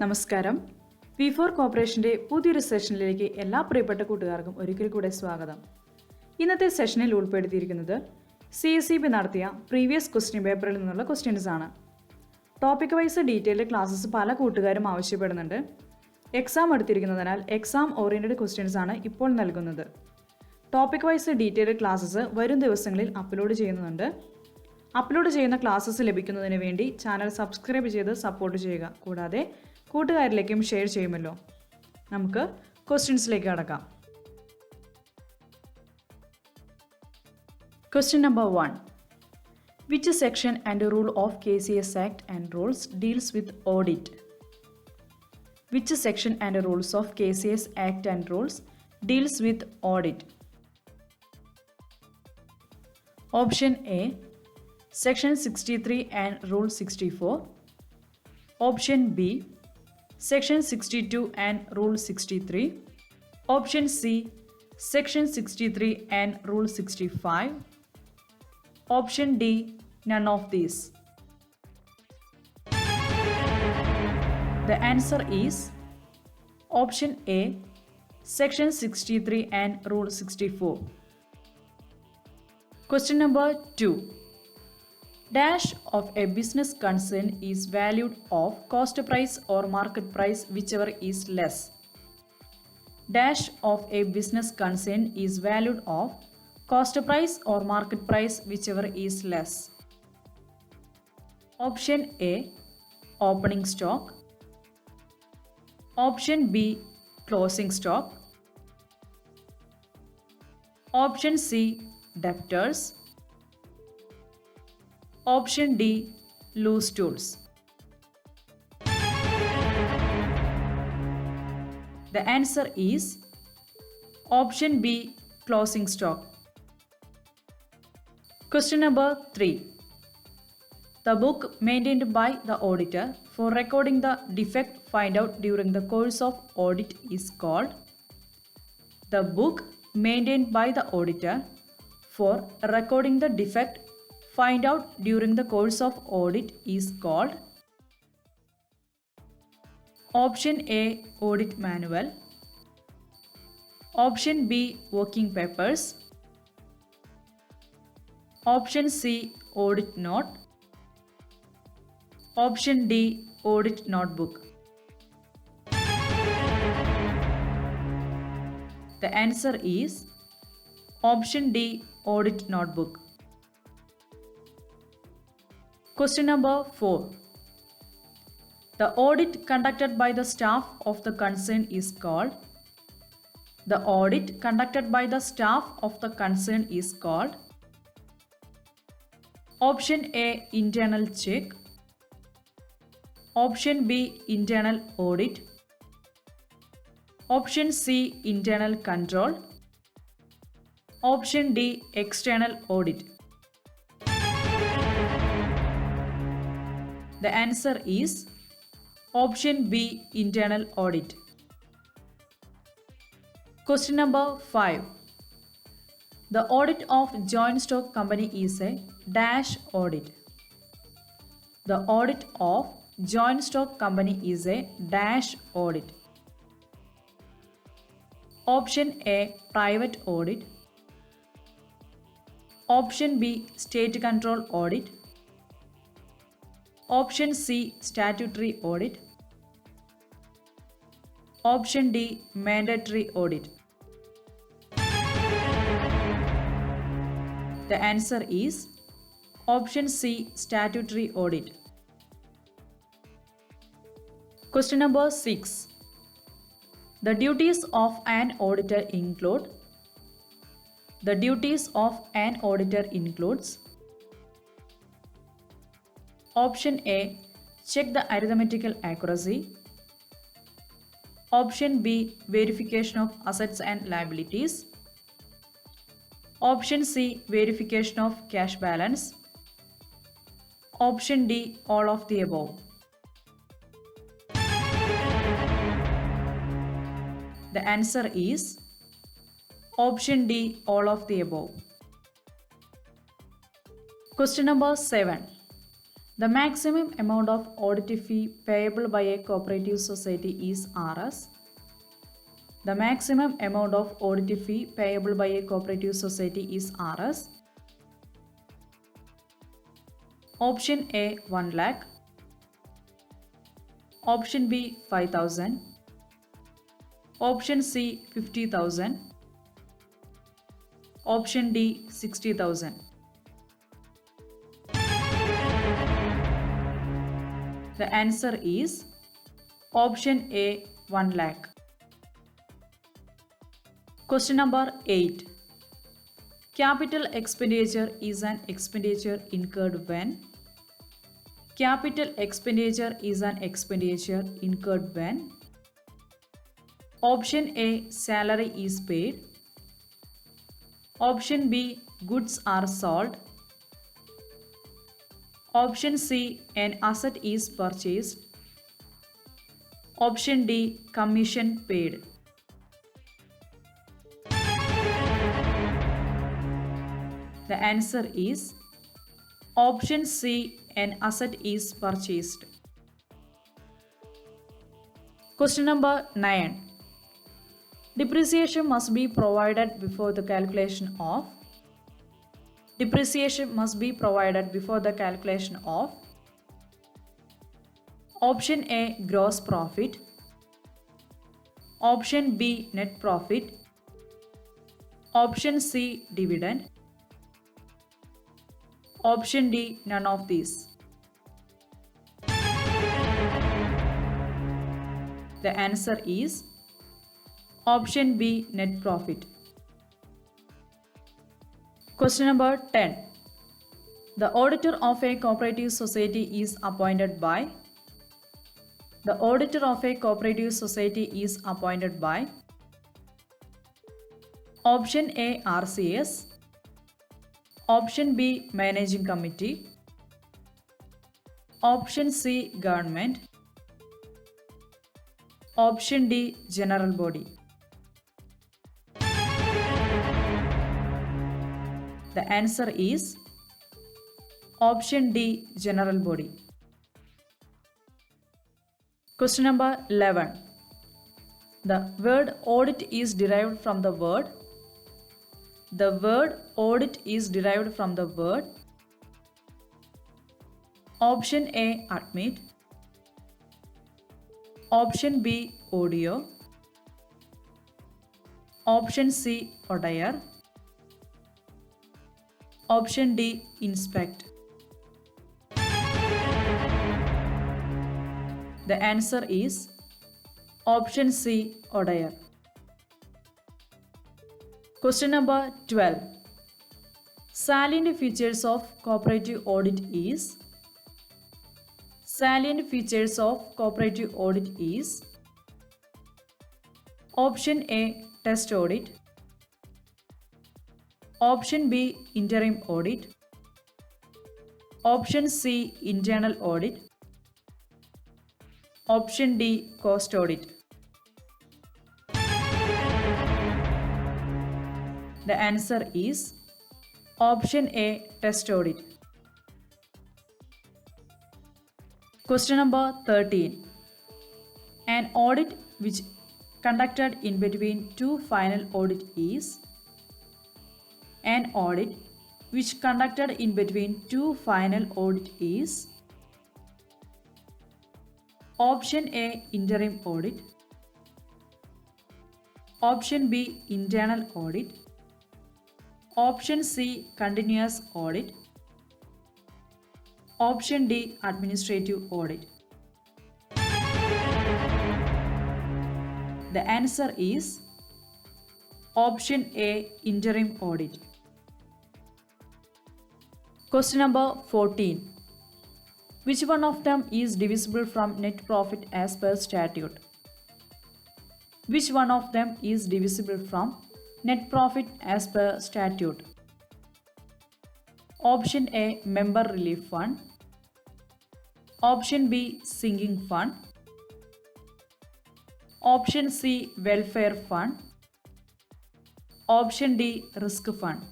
നമസ്കാരം. V4 കോർപ്പറേഷൻ്റെ പുതിയൊരു സെഷനിലേക്ക് എല്ലാ പ്രിയപ്പെട്ട കൂട്ടുകാർക്കും ഒരിക്കൽ കൂടെ സ്വാഗതം. ഇന്നത്തെ സെഷനിൽ ഉൾപ്പെടുത്തിയിരിക്കുന്നത് CSEB നടത്തിയ പ്രീവിയസ് ക്വസ്റ്റ്യൻ പേപ്പറിൽ നിന്നുള്ള ക്വസ്റ്റ്യൻസ് ആണ്. ടോപ്പിക് വൈസ് ഡീറ്റെയിൽഡ് ക്ലാസ്സസ് പല കൂട്ടുകാരും ആവശ്യപ്പെടുന്നുണ്ട്. എക്സാം എടുത്തിരിക്കുന്നതിനാൽ എക്സാം ഓറിയൻറ്റഡ് ക്വസ്റ്റ്യൻസ് ആണ് ഇപ്പോൾ നൽകുന്നത്. ടോപ്പിക് വൈസ് ഡീറ്റെയിൽഡ് ക്ലാസ്സസ് വരും ദിവസങ്ങളിൽ അപ്ലോഡ് ചെയ്യുന്നുണ്ട്. അപ്ലോഡ് ചെയ്യുന്ന ക്ലാസ്സസ് ലഭിക്കുന്നതിന് വേണ്ടി ചാനൽ സബ്സ്ക്രൈബ് ചെയ്ത് സപ്പോർട്ട് ചെയ്യുക. കൂടാതെ കൂട്ടുകാരിലേക്കും ഷെയർ ചെയ്യുമല്ലോ. നമുക്ക് ക്വസ്റ്റ്യൻസിലേക്ക് കടക്കാം. Question number 1. Which section and rule of KCS Act and rules deals with audit? Which section and rules of KCS Act and rules deals with audit? Option A, Section 63 and Rule 64. Option B, Section 62 and Rule 63. Option C, Section 63 and Rule 65. Option D, none of these. The answer is Option A, Section 63 and Rule 64. Question number 2. Dash of a business concern is valued of cost price or market price, whichever is less. Dash of a business concern is valued of cost price or market price, whichever is less. Option A, opening stock. Option B, closing stock. Option C, debtors. Option D, loose tools. The answer is Option B, closing stock. Question number 3. The book maintained by the auditor for recording the defect find out during the course of audit is called. The book maintained by the auditor for recording the defect find out during the course of audit is called. Option A, audit manual. Option B, working papers. Option C, audit note. Option D, audit notebook. The answer is Option D, audit notebook. Question number 4. The audit conducted by the staff of the concern is called. The audit conducted by the staff of the concern is called. Option A, internal check. Option B, internal audit. Option C, internal control. Option D, external audit. The answer is Option B, internal audit. Question number 5. The audit of joint stock company is a dash audit. The audit of joint stock company is a dash audit. Option A, private audit. Option B, state control audit. Option C, statutory audit. Option D, mandatory audit. The answer is Option C, statutory audit. Question number 6. The duties of an auditor include. The duties of an auditor includes. Option A, check the arithmetical accuracy. Option B, verification of assets and liabilities. Option C, verification of cash balance. Option D, all of the above. The answer is Option D, all of the above. Question number 7. The maximum amount of audit fee payable by a cooperative society is Rs. The maximum amount of audit fee payable by a cooperative society is Rs. Option A 1 lakh. Option B 5,000. Option C 50,000. Option D 60,000. The answer is option A 1 lakh. Question number 8. Capital expenditure is an expenditure incurred when? Capital expenditure is an expenditure incurred when? Option A salary is paid. Option B goods are sold. Option C an asset is purchased. Option D commission paid. The answer is option C an asset is purchased. Question number 9. Depreciation must be provided before the calculation of. Depreciation must be provided before the calculation of. Option A gross profit. Option B net profit. Option C dividend. Option D none of these. The answer is option B net profit. Question number 10. The auditor of a cooperative society is appointed by. The auditor of a cooperative society is appointed by. Option A RCS. Option B Managing Committee. Option C Government. Option D General Body. The answer is option D General Body. Question number 11. The word audit is derived from the word. The word audit is derived from the word. Option A admit. Option B audio. Option C auditor. Option D inspect. The answer is option C auditor. Question number 12. Salient features of cooperative audit is. Salient features of cooperative audit is. Option A test audit. Option B interim audit. Option C internal audit. Option D cost audit. The answer is option A test audit. Question number 13. An audit which conducted in between two final audit is. An audit which conducted in between two final audit is. Option A interim audit. Option B internal audit. Option C continuous audit. Option D administrative audit. The answer is option A interim audit. Question number 14. Which one of them is divisible from net profit as per statute? Which one of them is divisible from net profit as per statute? Option A member relief fund. Option B sinking fund. Option C welfare fund. Option D risk fund.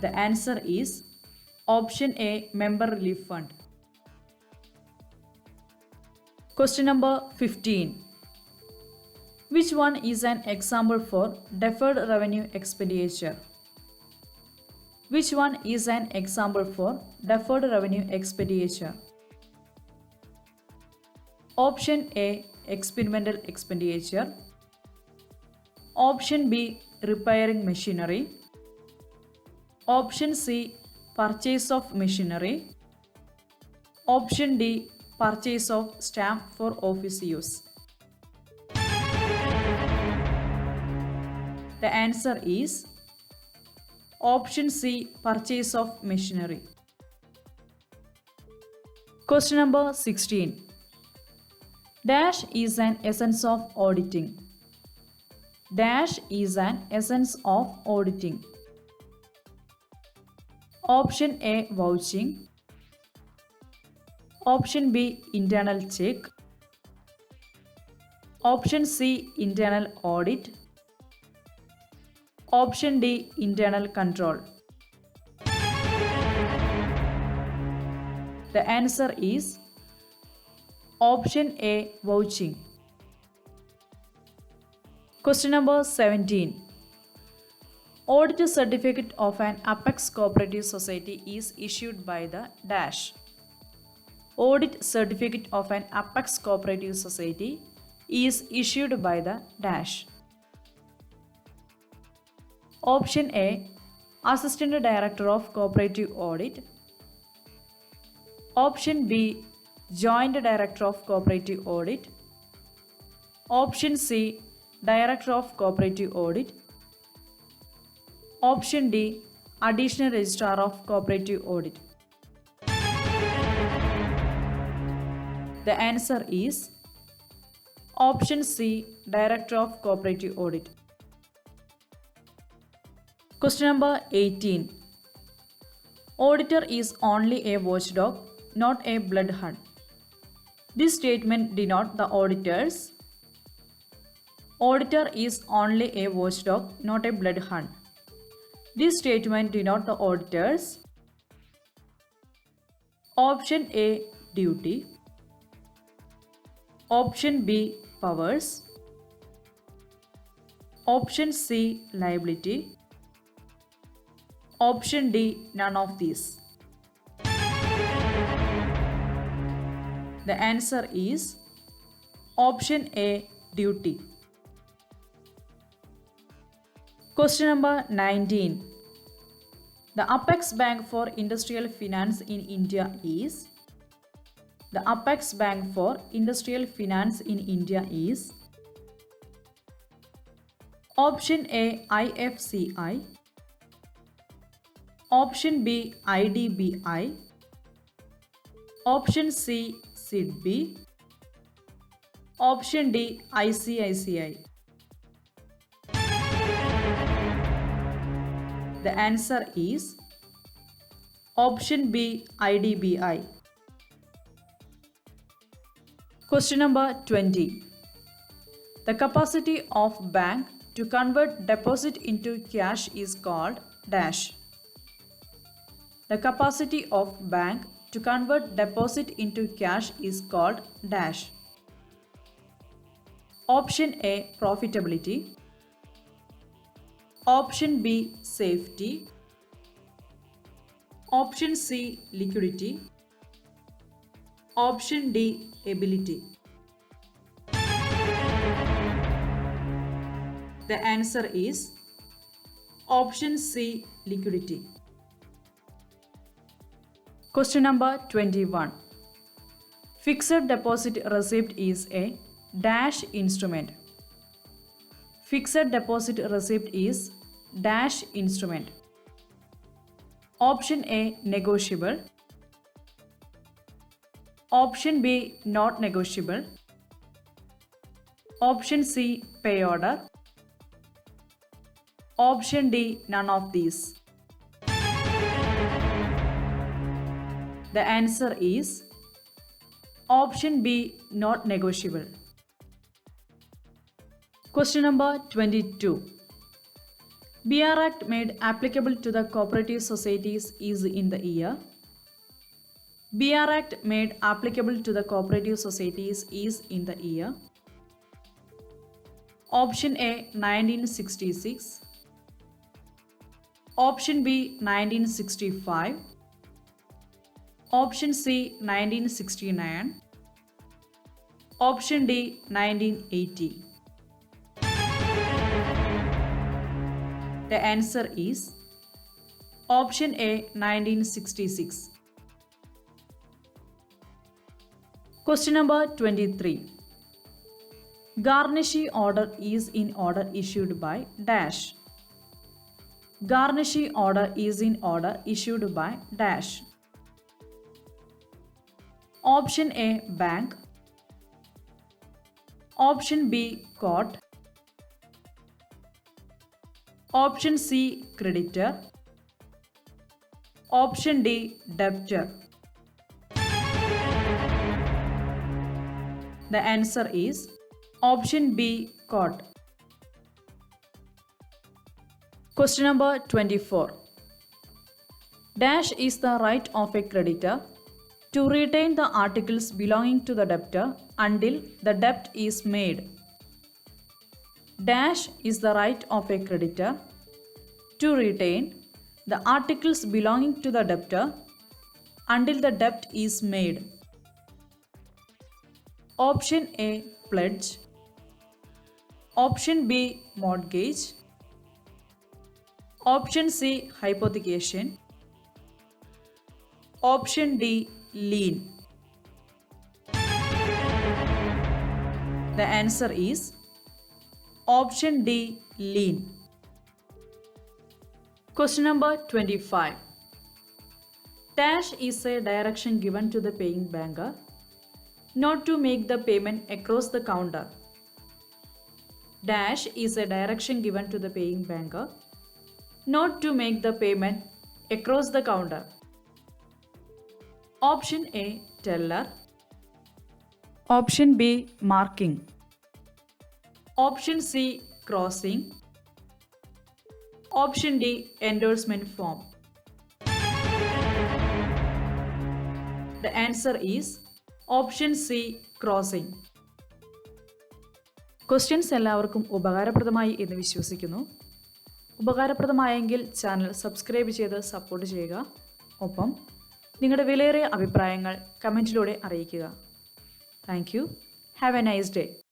The answer is option A, Member Relief Fund. Question number 15. Which one is an example for deferred revenue expenditure? Which one is an example for deferred revenue expenditure? Option A, experimental expenditure. Option B, repairing machinery. Option C, purchase of machinery. Option D, purchase of stamp for office use. The answer is option C, purchase of machinery. Question number 16. Dash is an essence of auditing. Dash is an essence of auditing. Option A, vouching. Option B, internal check. Option C, internal audit. Option D, internal control. The answer is option A, vouching. Question number 17. Audit certificate of an Apex Cooperative Society is issued by the dash. Audit certificate of an Apex Cooperative Society is issued by the dash. Option A, Assistant Director of Cooperative Audit. Option B, Joint Director of Cooperative Audit. Option C, Director of Cooperative Audit. Option D, Additional Registrar of Cooperative Audit. The answer is option C, Director of Cooperative Audit. Question number 18. Auditor is only a watchdog, not a bloodhound. This statement denotes the auditors. Auditor is only a watchdog, not a bloodhound. This statement denotes the auditors. Option A, duty. Option B, powers. Option C, liability. Option D, none of these. The answer is option A, duty. Question number 19. The Apex Bank for Industrial Finance in India is. The Apex Bank for Industrial Finance in India is. Option A, IFCI. Option B, IDBI. Option C, SIDBI. Option D, ICICI. The answer is option B, IDBI. Question number 20. The capacity of bank to convert deposit into cash is called dash. The capacity of bank to convert deposit into cash is called dash. Option A, profitability. Option B, safety. Option C, liquidity. Option D, ability. The answer is option C, liquidity. Question number 21. Fixed deposit receipt is a dash instrument. Fixed deposit receipt is dash instrument. Option A, negotiable. Option B, not negotiable. Option C, pay order. Option D, none of these. The answer is option B, not negotiable. Question number 22. BR Act made applicable to the cooperative societies is in the year. BR Act made applicable to the cooperative societies is in the year. Option A 1966. Option B 1965. Option C 1969. Option D 1980. The answer is option A 1966. Question number 23. Garnishee order is in order issued by dash. Garnishee order is in order issued by dash. Option A bank. Option B court. Option C creditor. Option D debtor. The answer is option B court. Question number 24. Dash is the right of a creditor to retain the articles belonging to the debtor until the debt is made. Dash is the right of a creditor to retain the articles belonging to the debtor until the debt is made. Option A pledge. Option B mortgage. Option C hypothecation. Option D lien. The answer is option D lien. Question number 25. Dash is a direction given to the paying banker not to make the payment across the counter. Dash is a direction given to the paying banker not to make the payment across the counter. Option A teller. Option B marking. Option C crossing. Option D endorsement form. The answer is option C crossing. Questions എല്ലാവർക്കും ഉപകാരപ്രദമായി എന്ന് വിശ്വസിക്കുന്നു. ഉപകാരപ്രദമായെങ്കിൽ channel subscribe ചെയ്ത് support ചെയ്യുക. ഒപ്പം നിങ്ങളുടെ വിലയേറിയ അഭിപ്രായങ്ങൾ കമൻറ്റിലൂടെ അറിയിക്കുക. Thank you. Have A nice day.